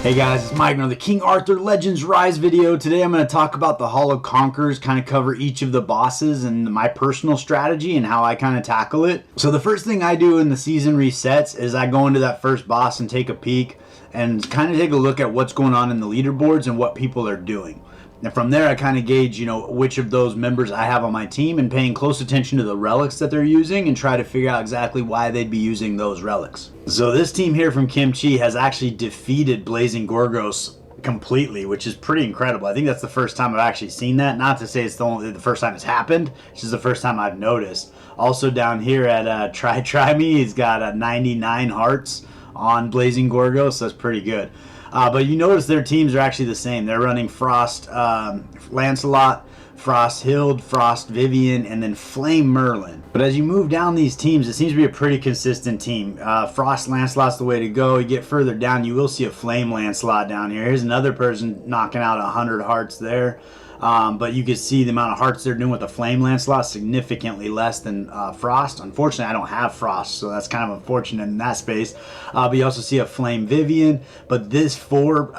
Hey guys, it's Mike, the King Arthur Legends Rise video. Today I'm going to talk about the Hall of Conquerors, kind of cover each of the bosses and my personal strategy and how I kind of tackle it. So the first thing I do in the season resets is I go into that first boss and take a peek and kind of take a look at what's going on in the leaderboards and what people are doing. And from there, I kind of gauge, which of those members I have on my team and paying close attention to the relics that they're using and try to figure out exactly why they'd be using those relics. So this team here from Kimchi has actually defeated Blazing Gorgos completely, which is pretty incredible. I think that's the first time I've actually seen that. Not to say it's the first time it's happened. It's just the first time I've noticed. Also down here at Try Me, he's got 99 hearts on Blazing Gorgos. So that's pretty good. But you notice their teams are actually the same. They're running Frost Lancelot, Frost Hild, Frost Vivian, and then Flame Merlin. But as you move down these teams, it seems to be a pretty consistent team. Frost Lancelot's the way to go. You get further down, you will see a Flame Lancelot down here. Here's another person knocking out 100 hearts there. But you can see the amount of hearts they're doing with the Flame Lancelot, significantly less than Frost. Unfortunately, I don't have Frost, so that's kind of unfortunate in that space. But you also see a Flame Vivian. But these four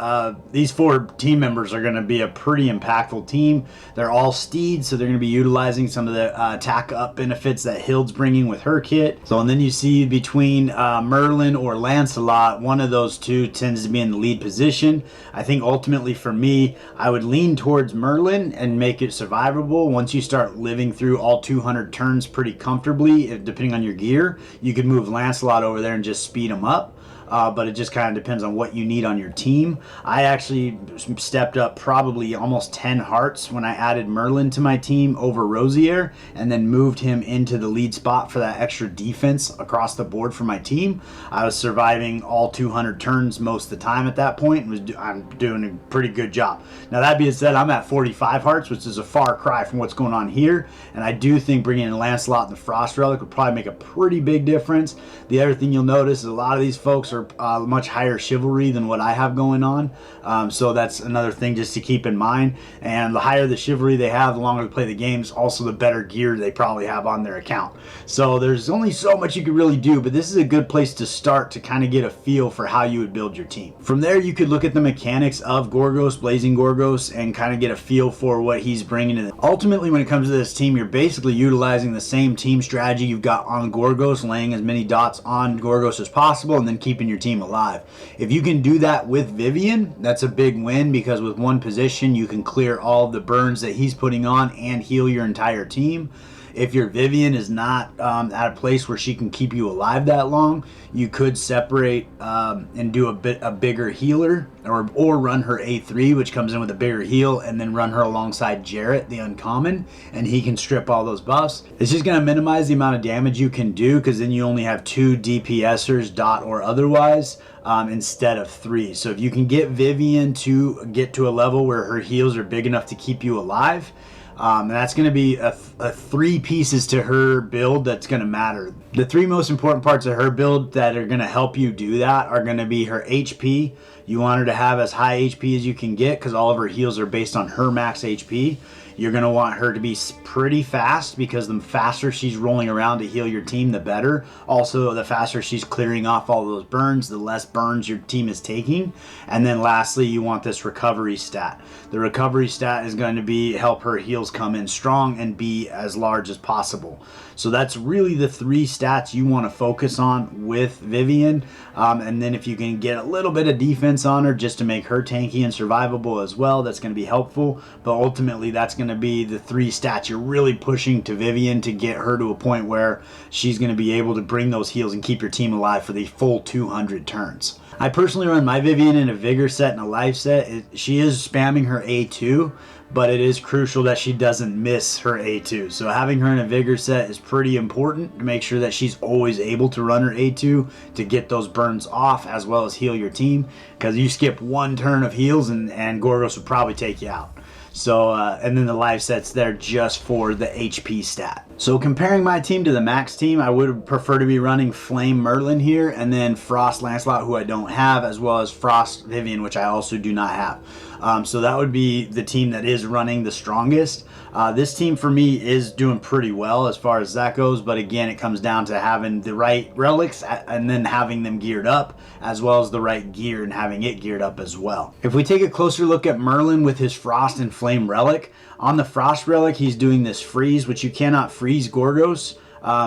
team members are going to be a pretty impactful team. They're all steeds, so they're going to be utilizing some of the attack up benefits that Hild's bringing with her kit. So, and then you see between Merlin or Lancelot, one of those two tends to be in the lead position. I think ultimately for me, I would lean towards Merlin and make it survivable. Once you start living through all 200 turns pretty comfortably, depending on your gear, you could move Lancelot over there and just speed him up. But it just kind of depends on what you need on your team. I actually stepped up probably almost 10 hearts when I added Merlin to my team over Rosier and then moved him into the lead spot for that extra defense across the board for my team. I was surviving all 200 turns most of the time at that point and I'm doing a pretty good job. Now that being said, I'm at 45 hearts, which is a far cry from what's going on here. And I do think bringing in Lancelot and the Frost Relic would probably make a pretty big difference. The other thing you'll notice is a lot of these folks are much higher chivalry than what I have going on, so that's another thing just to keep in mind. And the higher the chivalry they have, the longer they play the games, also the better gear they probably have on their account. So there's only so much you can really do, but this is a good place to start to kind of get a feel for how you would build your team. From there, you could look at the mechanics of Gorgos, Blazing Gorgos, and kind of get a feel for what he's bringing in. Ultimately, when it comes to this team, you're basically utilizing the same team strategy you've got on Gorgos, laying as many dots on Gorgos as possible, and then keeping your team alive. If you can do that with Vivian, that's a big win, because with one position you can clear all of the burns that he's putting on and heal your entire team. If your Vivian is not at a place where she can keep you alive that long, you could separate and do a bigger healer, or run her A3, which comes in with a bigger heal, and then run her alongside Jarrett, the uncommon, and he can strip all those buffs. It's just going to minimize the amount of damage you can do, because then you only have 2 DPSers, dot or otherwise, instead of 3. So if you can get Vivian to get to a level where her heals are big enough to keep you alive, and that's going to be a 3 pieces to her build that's going to matter. The 3 most important parts of her build that are going to help you do that are going to be her HP. You want her to have as high HP as you can get, because all of her heals are based on her max HP. You're going to want her to be pretty fast, because the faster she's rolling around to heal your team, the better. Also, the faster she's clearing off all those burns, the less burns your team is taking. And then lastly, you want this recovery stat. The recovery stat is going to be help her heals come in strong and be as large as possible. So that's really the 3 stats you want to focus on with Vivian. And then if you can get a little bit of defense on her just to make her tanky and survivable as well, that's going to be helpful. But ultimately, that's going to be the 3 stats you're really pushing to Vivian to get her to a point where she's going to be able to bring those heals and keep your team alive for the full 200 turns. I personally run my Vivian in a Vigor set and a Life set. She is spamming her A2, but it is crucial that she doesn't miss her A2. So having her in a Vigor set is pretty important to make sure that she's always able to run her A2 to get those burns off, as well as heal your team, because you skip 1 turn of heals and Gorgos would probably take you out. So, and then the live set's there just for the HP stat. So comparing my team to the max team, I would prefer to be running Flame Merlin here, and then Frost Lancelot, who I don't have, as well as Frost Vivian, which I also do not have. So that would be the team that is running the strongest. This team for me is doing pretty well as far as that goes, but again, it comes down to having the right relics and then having them geared up, as well as the right gear and having it geared up as well. If we take a closer look at Merlin with his Frost and Flame relic, on the Frost relic, he's doing this freeze, which you cannot freeze Gorgos.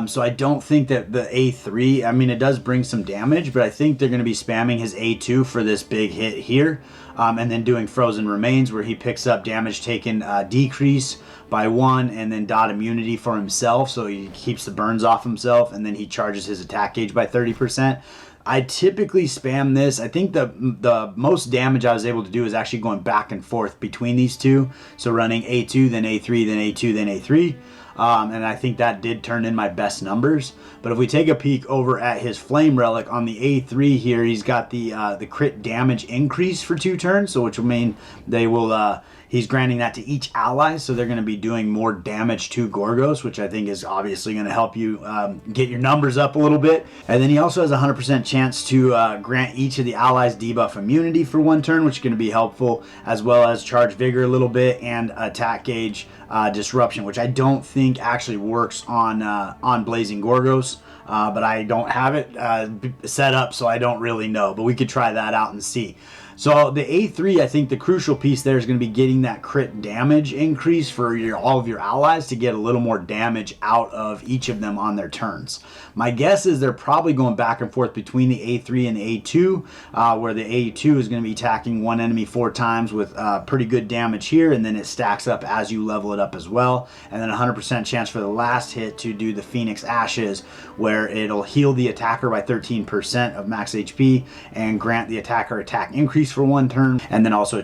So I don't think that the A3, I mean, it does bring some damage, but I think they're going to be spamming his A2 for this big hit here. And then doing Frozen Remains, where he picks up damage taken decrease by 1, and then dot immunity for himself, so he keeps the burns off himself, and then he charges his attack gauge by 30%. I typically spam this. I think the most damage I was able to do is actually going back and forth between these two. So running A2, then A3, then A2, then A3. And I think that did turn in my best numbers. But if we take a peek over at his Flame Relic on the A3 here, he's got the crit damage increase for 2 turns, so which will mean they will he's granting that to each ally, so they're going to be doing more damage to Gorgos, which I think is obviously going to help you get your numbers up a little bit. And then he also has a 100% chance to grant each of the allies debuff immunity for 1 turn, which is going to be helpful, as well as charge vigor a little bit and attack gauge disruption, which I don't think actually works on Blazing Gorgos. But I don't have it set up, so I don't really know. But we could try that out and see. So the A3, I think the crucial piece there is going to be getting that crit damage increase for all of your allies to get a little more damage out of each of them on their turns. My guess is they're probably going back and forth between the A3 and the A2, where the A2 is going to be attacking one enemy 4 times with pretty good damage here, and then it stacks up as you level it up as well. And then 100% chance for the last hit to do the Phoenix Ashes, where it'll heal the attacker by 13% of max HP and grant the attacker attack increase for 1 turn, and then also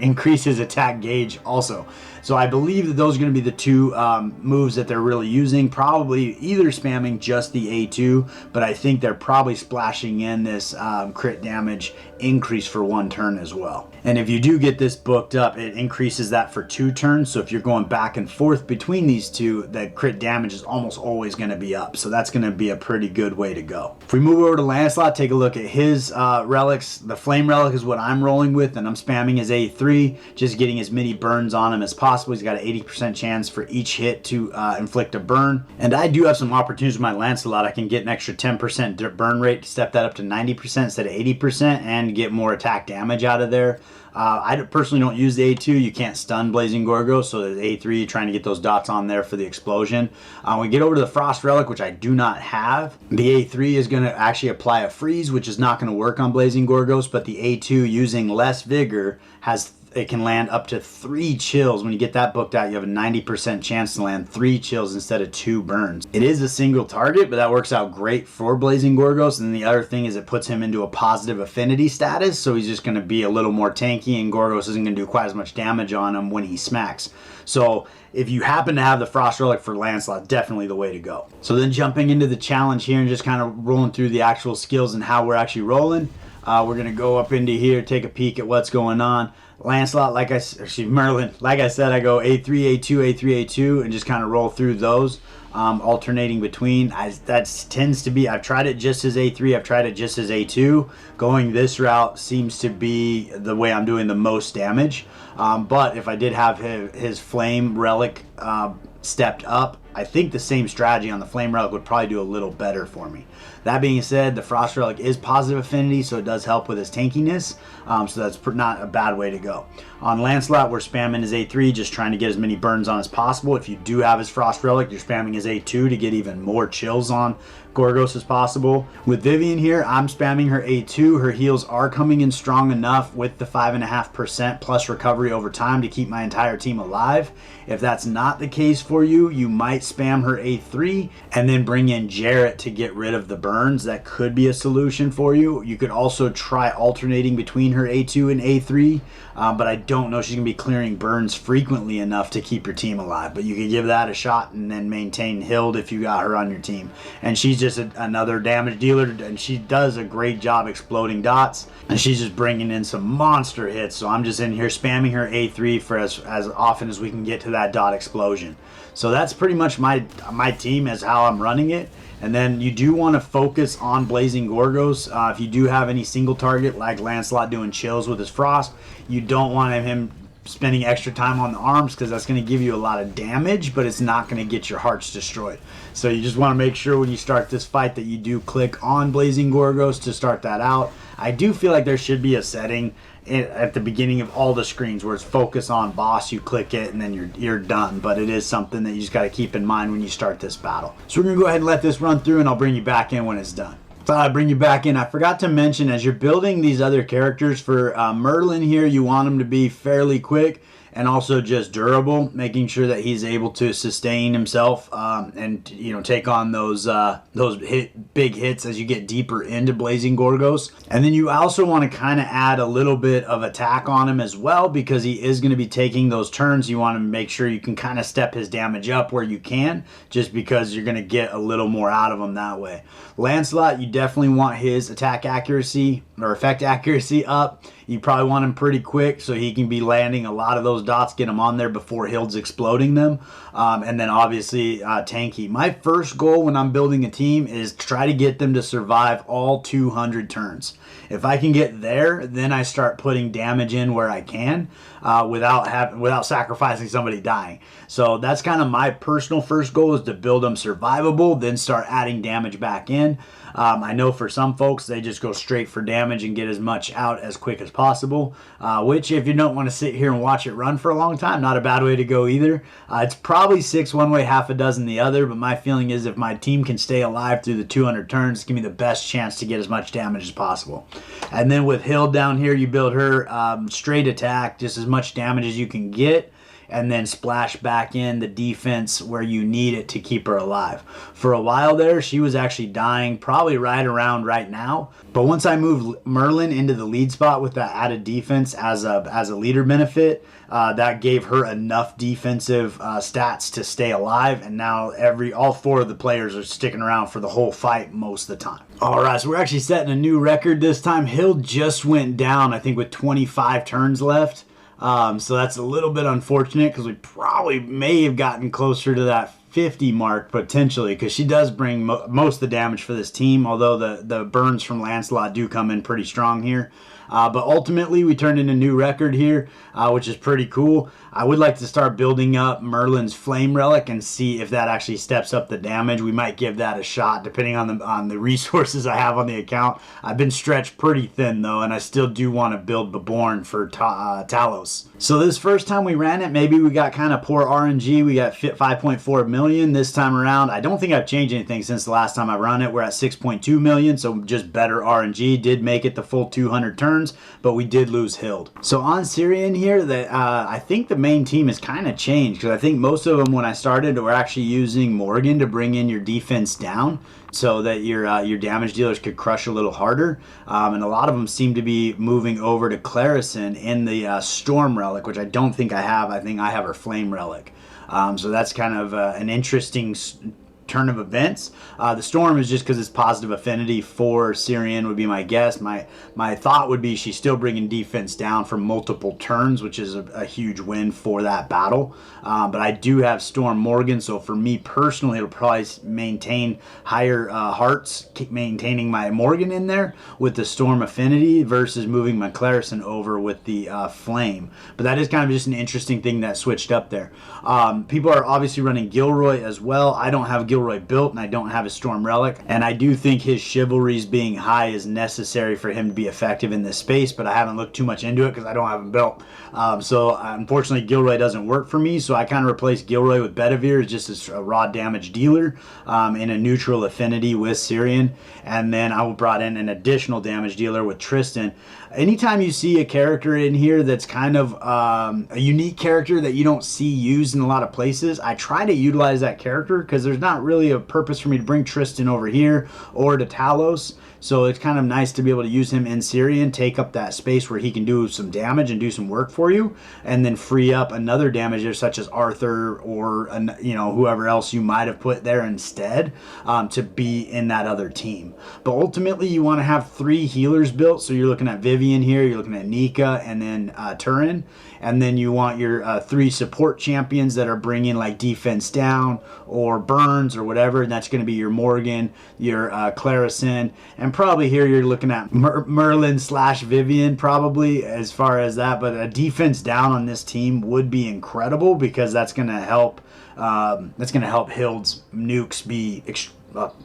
increase his attack gauge also. So I believe that those are going to be the 2 moves that they're really using, probably either spamming just the A2, but I think they're probably splashing in this crit damage increase for 1 turn as well. And if you do get this booked up, it increases that for 2 turns, so if you're going back and forth between these two, the crit damage is almost always going to be up, so that's going to be a pretty good way to go. If we move over to Lancelot, take a look at his relics. The Flame Relic is what I'm rolling with, and I'm spamming his A3, just getting as many burns on him as possible. He's got an 80% chance for each hit to inflict a burn, and I do have some opportunities with my Lancelot. I can get an extra 10% burn rate to step that up to 90% instead of 80% and get more attack damage out of there. I personally don't use the A2. You can't stun Blazing Gorgos, so the A3, trying to get those dots on there for the explosion. We get over to the Frost Relic, which I do not have. The A3 is going to actually apply a freeze, which is not going to work on Blazing Gorgos, but the A2, using less vigor, it can land up to 3 chills. When you get that booked out, you have a 90% chance to land 3 chills instead of 2 burns. It is a single target, but that works out great for Blazing Gorgos. And then the other thing is it puts him into a positive affinity status, so he's just going to be a little more tanky, and Gorgos isn't going to do quite as much damage on him when he smacks. So if you happen to have the Frost Relic for Lancelot, definitely the way to go. So then jumping into the challenge here and just kind of rolling through the actual skills and how we're actually rolling. We're going to go up into here, take a peek at what's going on. Lancelot, Merlin, like I said, I go A3, A2, A3, A2, and just kind of roll through those, alternating between. That tends to be, I've tried it just as A3, I've tried it just as A2. Going this route seems to be the way I'm doing the most damage. But if I did have his Flame Relic stepped up, I think the same strategy on the Flame Relic would probably do a little better for me. That being said, the Frost Relic is positive affinity, so it does help with his tankiness, so that's not a bad way to go. On Lancelot, we're spamming his A3, just trying to get as many burns on as possible. If you do have his Frost Relic, you're spamming his A2 to get even more chills on Gorgos as possible. With Vivian here, I'm spamming her A2. Her heals are coming in strong enough with the 5.5% plus recovery over time to keep my entire team alive. If that's not the case for you, you might spam her A3 and then bring in Jarrett to get rid of the burns. That could be a solution for you. You could also try alternating between her A2 and A3, but I don't know she's going to be clearing burns frequently enough to keep your team alive. But you could give that a shot and then maintain Hild if you got her on your team. And she's just another damage dealer, and she does a great job exploding dots, and she's just bringing in some monster hits. So I'm just in here spamming her A3 for as often as we can get to that dot explosion. So that's pretty much my team as how I'm running it. And then you do want to focus on blazing Gorgos. If you do have any single target like Lancelot doing chills with his frost, you don't want him spending extra time on the arms, because that's going to give you a lot of damage, but it's not going to get your hearts destroyed. So you just want to make sure when you start this fight that you do click on blazing Gorgos to start that out. I do feel like there should be a setting at the beginning of all the screens where it's focus on boss, you click it and then you're done, but it is something that you just got to keep in mind when you start this battle. So we're gonna go ahead and let this run through, and I'll bring you back in when it's done. Thought I'd bring you back in. I forgot to mention, as you're building these other characters for Merlin here, you want him to be fairly quick and also just durable, making sure that he's able to sustain himself and take on those big hits as you get deeper into blazing Gorgos. And then you also want to kind of add a little bit of attack on him as well, because he is going to be taking those turns. You want to make sure you can kind of step his damage up where you can, just because you're going to get a little more out of him that way. Lancelot, you definitely want his attack accuracy or effect accuracy up. You probably want him pretty quick so he can be landing a lot of those dots, get him on there before Hild's exploding them. And then obviously tanky. My first goal when I'm building a team is try to get them to survive all 200 turns. If I can get there, then I start putting damage in where I can without sacrificing somebody dying. So that's kind of my personal first goal, is to build them survivable, then start adding damage back in. I know for some folks, they just go straight for damage and get as much out as quick as possible, which if you don't want to sit here and watch it run for a long time, not a bad way to go either. It's probably 6 one way, half a dozen the other, but my feeling is if my team can stay alive through the 200 turns, give me the best chance to get as much damage as possible. And then with Hild down here, you build her straight attack, just as much damage as you can get, and then splash back in the defense where you need it to keep her alive. For a while there, she was actually dying probably right around right now. But once I moved Merlin into the lead spot with that added defense as a leader benefit, that gave her enough defensive stats to stay alive. And now all 4 of the players are sticking around for the whole fight most of the time. All right, so we're actually setting a new record this time. Hild just went down, I think, with 25 turns left. So that's a little bit unfortunate, because we probably may have gotten closer to that 50 mark potentially, because she does bring most of the damage for this team, although the burns from Lancelot do come in pretty strong here. But ultimately, we turned in a new record here, which is pretty cool. I would like to start building up Merlin's Flame Relic and see if that actually steps up the damage. We might give that a shot, depending on the resources I have on the account. I've been stretched pretty thin, though, and I still do want to build Baborn for Talos. So this first time we ran it, maybe we got kind of poor RNG. We got 5.4 million this time around. I don't think I've changed anything since the last time I run it. We're at 6.2 million, so just better RNG. Did make it the full 200 turns, but we did lose Hild. So on Sirion here, I think the main team has kind of changed, because I think most of them when I started were actually using Morgan to bring in your defense down, so that your damage dealers could crush a little harder. And a lot of them seem to be moving over to Clarison in the Storm Relic, which I don't think I have. I think I have her Flame Relic. So that's kind of an interesting turn of events. The Storm is just because it's positive affinity for Sirion would be my guess. My thought would be she's still bringing defense down for multiple turns, which is a huge win for that battle. But I do have Storm Morgan, so for me personally, it'll probably maintain higher hearts, keep maintaining my Morgan in there with the Storm affinity versus moving my Clarison over with the Flame. But that is kind of just an interesting thing that switched up there. People are obviously running Gilroy as well. I don't have Gilroy built, and I don't have a Storm Relic, and I do think his chivalries being high is necessary for him to be effective in this space, but I haven't looked too much into it because I don't have him built. So unfortunately Gilroy doesn't work for me, so I kind of replaced Gilroy with Bedivere as just a raw damage dealer in a neutral affinity with Sirion, and then I brought in an additional damage dealer with Tristan. anytime you see a character in here that's kind of a unique character that you don't see used in a lot of places, I try to utilize that character because there's not really a purpose for me to bring Tristan over here or to Talos. So it's kind of nice to be able to use him in Sirion, take up that space where he can do some damage and do some work for you, and then free up another damager such as Arthur or whoever else you might have put there instead to be in that other team. But ultimately, you want to have 3 healers built. So you're looking at Vivian here, you're looking at Nika, and then Tryng. And then you want your 3 support champions that are bringing like defense down or burns or whatever. And that's going to be your Morgan, your Clarison, and probably here you're looking at Merlin / Vivian probably as far as that. But a defense down on this team would be incredible because that's going to help. Hild's nukes be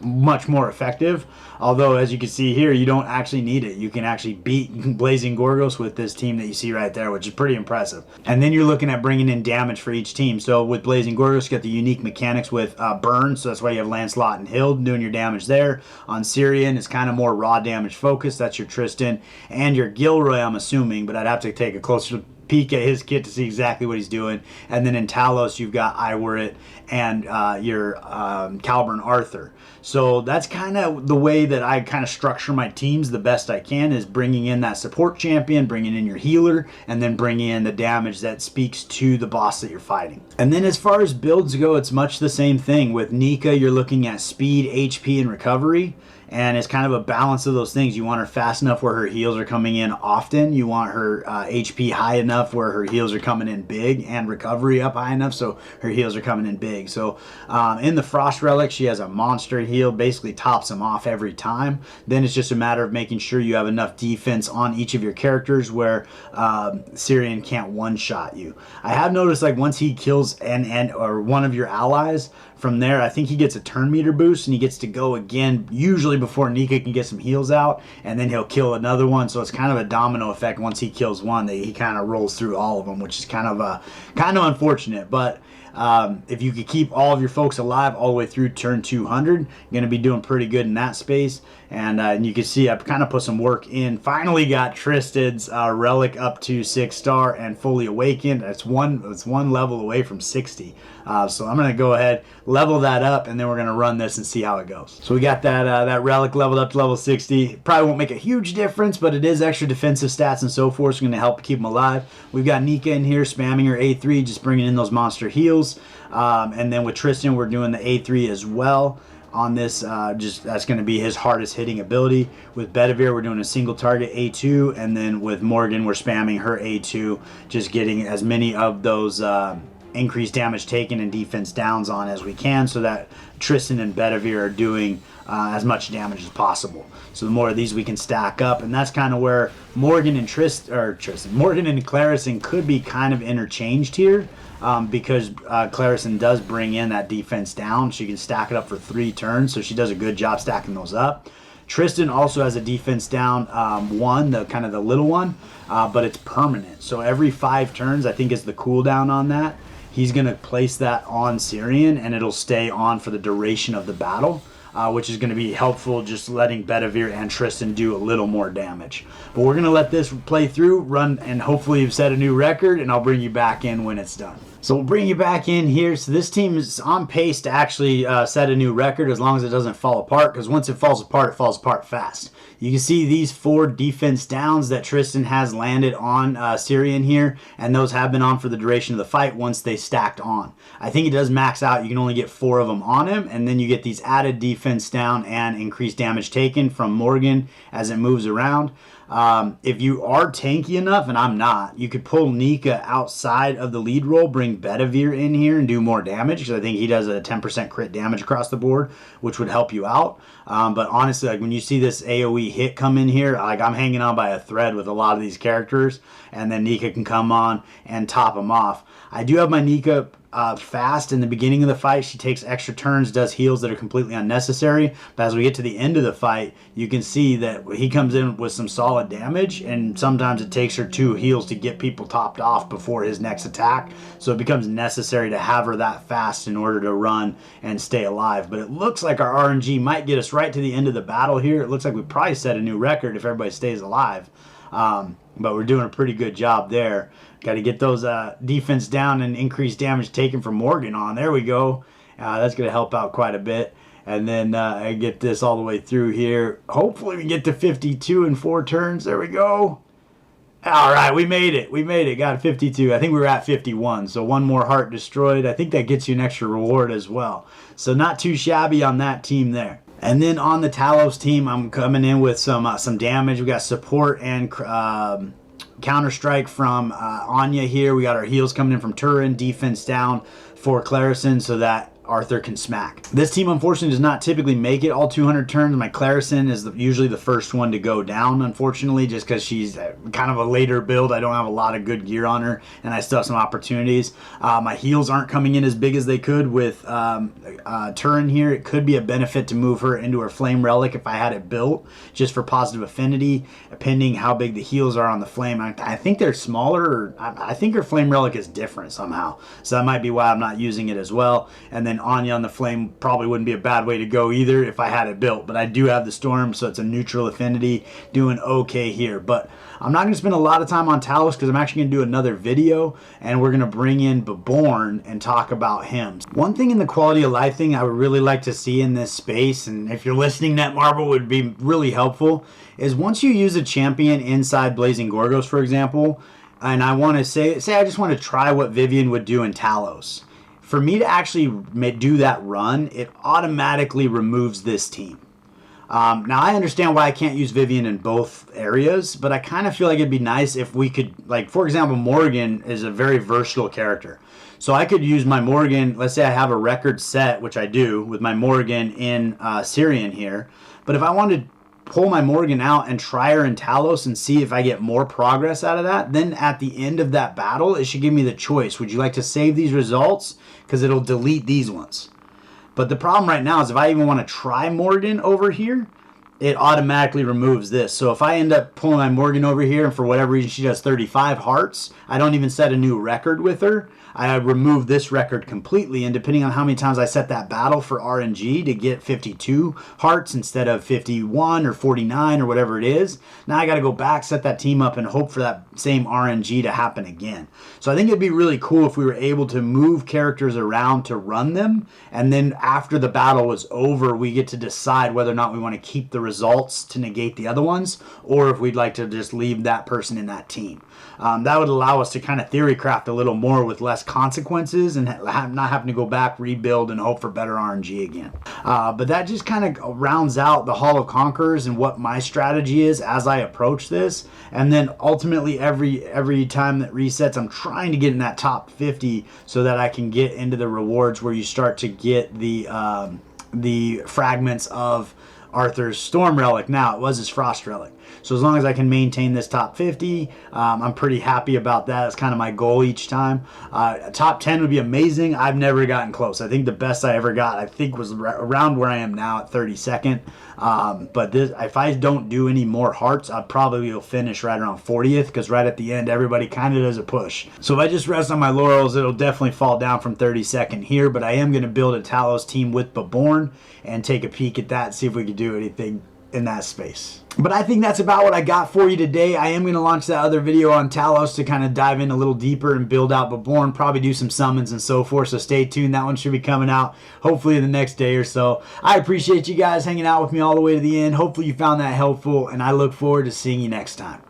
much more effective. Although, as you can see here, you don't actually need it. You can actually beat Blazing Gorgos with this team that you see right there, which is pretty impressive. And then you're looking at bringing in damage for each team. So with Blazing Gorgos, you got the unique mechanics with burn. So that's why you have Lancelot and Hild doing your damage there. On Sirion, it's kind of more raw damage focused. That's your Tristan and your Gilroy, I'm assuming, but I'd have to take a closer peek at his kit to see exactly what he's doing. And then in Talos, you've got Iwarit and your Caliburn Arthur. So that's kind of the way that I kind of structure my teams the best I can, is bringing in that support champion, bringing in your healer, and then bringing in the damage that speaks to the boss that you're fighting. And then as far as builds go, it's much the same thing. With Nika, you're looking at speed, HP, and recovery. And it's kind of a balance of those things. You want her fast enough where her heals are coming in often. You want her HP high enough where her heals are coming in big, and recovery up high enough so her heals are coming in big. So in the Frost Relic, she has a monster heal, basically tops them off every time. Then it's just a matter of making sure you have enough defense on each of your characters where Sirion can't one-shot you. I have noticed, like, once he kills or one of your allies, from there, I think he gets a turn meter boost, and he gets to go again, usually before Nika can get some heals out, and then he'll kill another one. So it's kind of a domino effect. Once he kills one, that he kind of rolls through all of them, which is kind of unfortunate. But if you could keep all of your folks alive all the way through turn 200, you're going to be doing pretty good in that space. And you can see I've kind of put some work in. Finally got Tristan's relic up to 6-star and fully awakened. It's one level away from 60. So I'm going to go ahead, level that up, and then we're going to run this and see how it goes. So we got that relic leveled up to level 60. Probably won't make a huge difference, but it is extra defensive stats and so forth. So going to help keep them alive. We've got Nika in here spamming her A3, just bringing in those monster heals. And then with Tristan, we're doing the A3 as well. On this, that's going to be his hardest hitting ability. With Bedivere, we're doing a single target A2, and then with Morgan, we're spamming her A2, just getting as many of those increased damage taken and defense downs on as we can, so that Tristan and Bedivere are doing as much damage as possible. So the more of these we can stack up, and that's kind of where Morgan and Morgan and Clarison could be kind of interchanged here. Because Clarison does bring in that defense down. She can stack it up for 3 turns, so she does a good job stacking those up. Tristan also has a defense down 1, the kind of the little one, but it's permanent. So every 5 turns, I think, is the cooldown on that. He's going to place that on Sirion, and it'll stay on for the duration of the battle. Which is going to be helpful, just letting Bedivere and Tristan do a little more damage. But we're going to let this play through, run, and hopefully you've set a new record, and I'll bring you back in when it's done. So we'll bring you back in here. So this team is on pace to actually set a new record, as long as it doesn't fall apart, because once it falls apart fast. You can see these 4 defense downs that Tristan has landed on Sirion here, and those have been on for the duration of the fight once they stacked on. I think it does max out. You can only get 4 of them on him, and then you get these added defense down and increased damage taken from Morgan as it moves around. If you are tanky enough, and I'm not, you could pull Nika outside of the lead role, bring Bedivere in here and do more damage, because I think he does a 10% crit damage across the board, which would help you out. But honestly, like, when you see this AoE hit come in here, like, I'm hanging on by a thread with a lot of these characters, and then Nika can come on and top them off. I do have my Nika fast in the beginning of the fight. She takes extra turns, does heals that are completely unnecessary, but as we get to the end of the fight, you can see that he comes in with some solid damage, and sometimes it takes her 2 heals to get people topped off before his next attack, so it becomes necessary to have her that fast in order to run and stay alive. But it looks like our RNG might get us right to the end of the battle here. It looks like we probably set a new record if everybody stays alive. But we're doing a pretty good job there. Got to get those defense down and increase damage taken from Morgan on. There we go. That's going to help out quite a bit. And then I get this all the way through here. Hopefully we get to 52 in 4 turns. There we go. All right, we made it. We made it. Got 52. I think we were at 51. So 1 more heart destroyed. I think that gets you an extra reward as well. So not too shabby on that team there. And then on the Talos team, I'm coming in with some damage. We got support and counter strike from Anya here. We got our heals coming in from Tryng. Defense down for Clarison so that Arthur can smack. This team unfortunately does not typically make it all 200 turns. My Clarison is usually the first one to go down, unfortunately, just because she's kind of a later build. I don't have a lot of good gear on her, and I still have some opportunities. My heals aren't coming in as big as they could with Tryng here. It could be a benefit to move her into her Flame Relic if I had it built, just for positive affinity, depending how big the heals are on the Flame. I think they're smaller, or I think her Flame Relic is different somehow, so that might be why I'm not using it as well. And then Anya on the Flame probably wouldn't be a bad way to go either if I had it built, but I do have the Storm, so it's a neutral affinity, doing okay here. But I'm not going to spend a lot of time on Talos because I'm actually going to do another video, and we're going to bring in Baborn and talk about him. One thing in the quality of life thing I would really like to see in this space, and if you're listening, Netmarble would be really helpful, is once you use a champion inside Blazing Gorgos, for example, and I want to say I just want to try what Vivian would do in Talos. For me to actually do that run, it automatically removes this team. Now, I understand why I can't use Vivian in both areas, but I kind of feel like it'd be nice if we could, like, for example, Morgan is a very versatile character. So I could use my Morgan, let's say I have a record set, which I do, with my Morgan in Sirion here. But if I wanted to pull my Morgan out and try her in Talos and see if I get more progress out of that, then at the end of that battle, it should give me the choice. Would you like to save these results? Because it'll delete these ones. But the problem right now is if I even want to try Morgan over here, it automatically removes this. So if I end up pulling my Morgan over here and for whatever reason she does 35 hearts, I don't even set a new record with her. I remove this record completely, and depending on how many times I set that battle for RNG to get 52 hearts instead of 51 or 49 or whatever it is, now I got to go back, set that team up, and hope for that same RNG to happen again. So I think it'd be really cool if we were able to move characters around to run them, and then after the battle was over, we get to decide whether or not we want to keep the results to negate the other ones, or if we'd like to just leave that person in that team. That would allow us to kind of theory craft a little more with less consequences and not having to go back, rebuild, and hope for better RNG again. But that just kind of rounds out the Hall of Conquerors and what my strategy is as I approach this. And then ultimately every time that resets, I'm trying to get in that top 50 so that I can get into the rewards where you start to get the fragments of Arthur's Storm Relic. Now, it was his Frost Relic. So as long as I can maintain this top 50, I'm pretty happy about that. That's kind of my goal each time. Top 10 would be amazing. I've never gotten close. I think the best I ever got, I think, was around where I am now at 32nd. But if I don't do any more hearts, I probably will finish right around 40th, because right at the end, everybody kind of does a push. So if I just rest on my laurels, it'll definitely fall down from 32nd here, but I am going to build a Talos team with Baborn and take a peek at that, see if we can do anything in that space. But I think that's about what I got for you today. I am going to launch that other video on Talos to kind of dive in a little deeper and build out Baborn, probably do some summons and so forth, so stay tuned. That one should be coming out hopefully the next day or so. I appreciate you guys hanging out with me all the way to the end. Hopefully you found that helpful, and I look forward to seeing you next time.